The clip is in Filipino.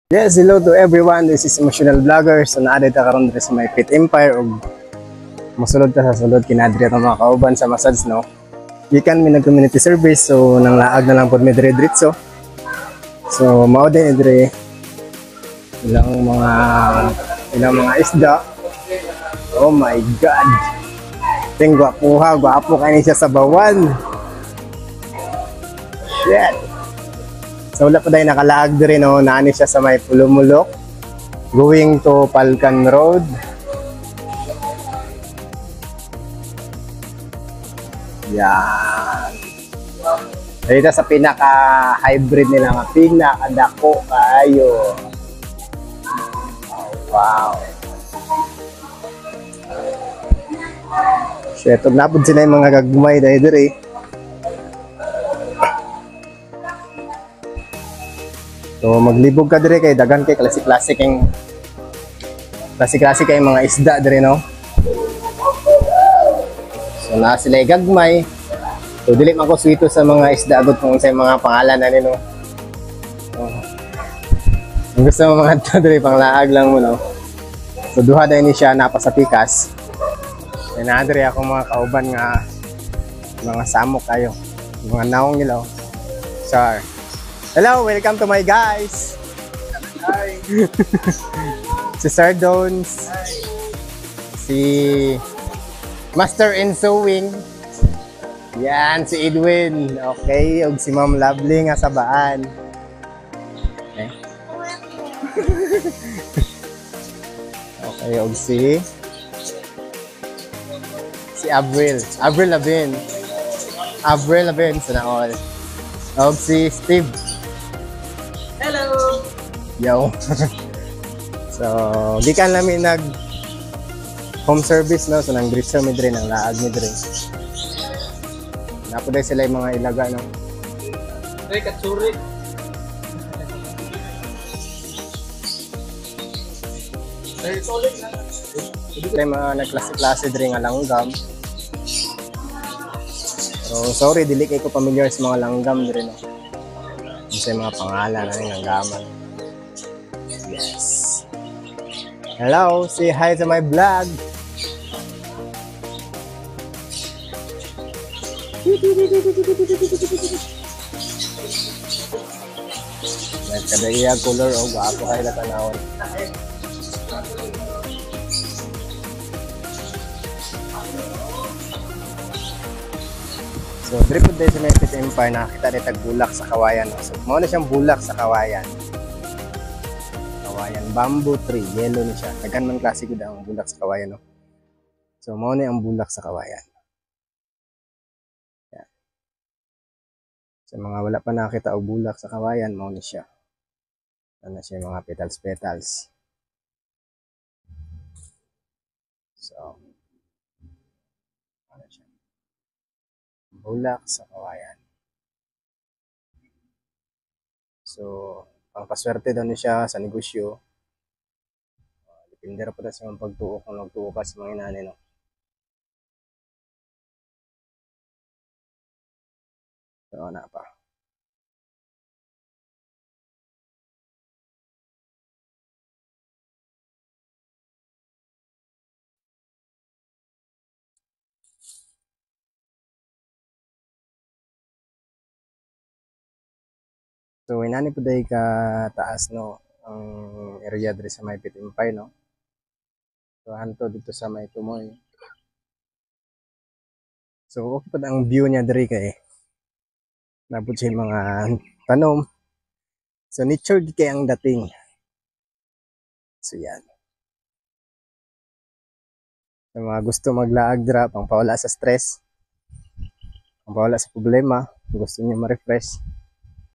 Yes, hello to everyone. This is Emotional Vlogger. So naadit ta karon diri sa may Pit Empire ug mosulod ta sa sulod kinadri atong mga kauban sa massage no. Gikan mi nag community service so nang laag na lang pod mi diri diretso. So mao din diri ilang mga isda. Oh my god. Ting gwapo kay ni siya sa bawan. Shit. So wala pa dahil nakalaag din no, naani siya sa may Pulumulok going to Palcan Road. Yan. Dito sa pinaka-hybrid nila nga pinakadako kayo. Wow. Shit, napod sila yung mga gagmay dahil diri. So maglibog ka dire kay dagan kay klase-klase kay mga isda dire no. So na sila gagmay. So dili man ko suwito sa mga isda agud kung unsay mga pangalan na nino. Kung gusto mo mga to dire panglaag lang mo no. So duha dai ni siya napa sa pikas. Kaya na dire ako mga kauban nga mga samok kayo. Mga naong nila. Sir. Hello, welcome to my guys. Hi. Si Sir Dones. Hi. Si Master in Sewing. Yan, si Edwin. Okay, ug si Ma'am Lovely nga sabaan. Okay. Okay, ug si Avril. Avril Lavin sana all. Og si Steve. Hello! Yo. So, gikan namin nag home service no, so nang grisyo mi dre nang laag mi dre. Napo dai sila yung mga ilaga no. Hey, katsuri. Hey, solid na. Sila yung mga nagklase-klase dre nga langgam. So, sorry, dili kay ko familiar sa mga langgam dre no. Sa mga pangalan ng langgaman. Yes. Hello, say hi to my vlog. Nagkadaiya color o gwapo kayo na tanawon. So, drip day sa Pit Empire, nakakita rin tagbulak sa kawayan. No? So, mao na siyang bulak sa kawayan. Kawayan, bamboo tree, yellow na siya. Tagan man klase ko ang bulak sa kawayan. No? So, mao na ang bulak sa kawayan. Yan. So, mga wala pa nakita o bulak sa kawayan, mao na siya. Ano siya mga petals. So, ano siya? Bulak sa kawayan. So, pangpaswerte daw niya siya sa negosyo. Depende ra pa sa mga pagtuo kung nagtuo ka sa mga inani no. So, na pa. So, inani po dahil ka taas, no, ang area dito sa may Pit Empire, no. So, hanto dito sa may Tumoy. So, okay pa ang view niya dito kay nabot siya mga tanom. So, nature kay ang dating. So, yan. Sa mga gusto maglaag pang pawala sa stress, pang pawala sa problema, gusto niyo ma-refresh.